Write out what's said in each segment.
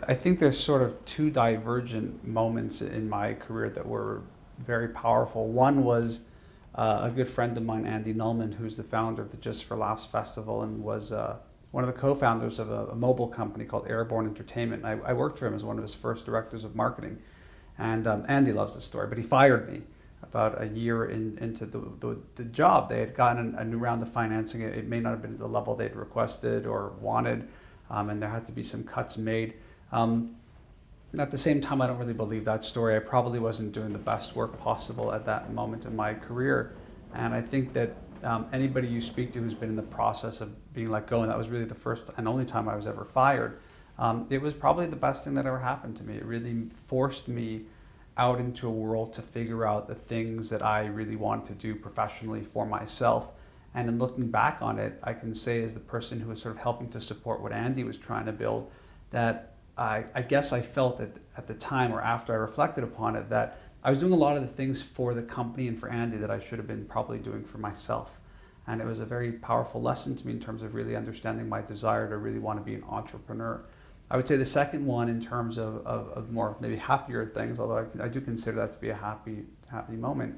I think there's sort of two divergent moments in my career that were very powerful. One was a good friend of mine, Andy Nullman, who's the founder of the Just for Laughs Festival and was one of the co-founders of a mobile company called Airborne Entertainment. I worked for him as one of his first directors of marketing. And Andy loves this story, but he fired me about a year into the job. They had gotten a new round of financing. It may not have been at the level they'd requested or wanted, and there had to be some cuts made. At the same time, I don't really believe that story. I probably wasn't doing the best work possible at that moment in my career. And I think that anybody you speak to who's been in the process of being let go, and that was really the first and only time I was ever fired, it was probably the best thing that ever happened to me. It really forced me out into a world to figure out the things that I really wanted to do professionally for myself. And in looking back on it, I can say as the person who was sort of helping to support what Andy was trying to build, that I guess I felt at the time, or after I reflected upon it, that I was doing a lot of the things for the company and for Andy that I should have been probably doing for myself. And it was a very powerful lesson to me in terms of really understanding my desire to really want to be an entrepreneur. I would say the second one, in terms of more maybe happier things, although I do consider that to be a happy moment.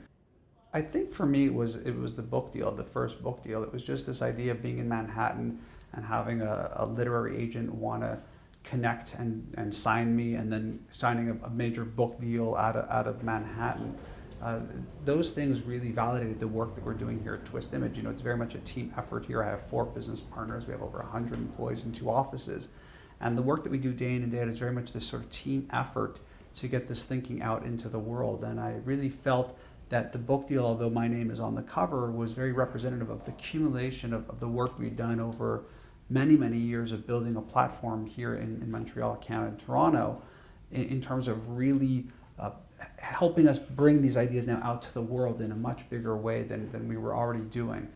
I think for me it was the book deal, the first book deal. It was just this idea of being in Manhattan and having a literary agent want to connect and sign me, and then signing a major book deal out of Manhattan. Those things really validated the work that we're doing here at Twist Image. You know, it's very much a team effort here. I have 4 business partners. We have over 100 employees in 2 offices. And the work that we do day in and day out is very much this sort of team effort to get this thinking out into the world. And I really felt that the book deal, although my name is on the cover, was very representative of the accumulation of the work we've done over many, many years of building a platform here in Montreal, Canada, and Toronto, in terms of really helping us bring these ideas now out to the world in a much bigger way than we were already doing.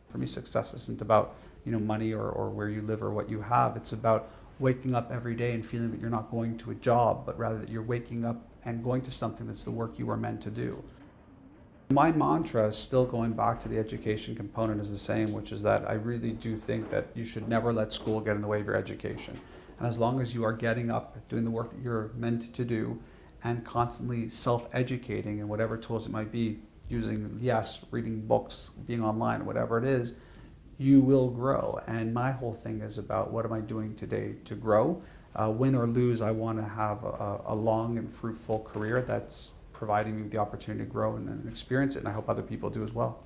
For me, success isn't about money or where you live or what you have. It's about waking up every day and feeling that you're not going to a job, but rather that you're waking up and going to something that's the work you were meant to do. My mantra, still going back to the education component, is the same, which is that I really do think that you should never let school get in the way of your education. And as long as you are getting up, doing the work that you're meant to do, and constantly self-educating in whatever tools it might be, using, yes, reading books, being online, whatever it is, you will grow. And my whole thing is about, what am I doing today to grow? Win or lose, I want to have a long and fruitful career that's providing me the opportunity to grow and experience it, and I hope other people do as well.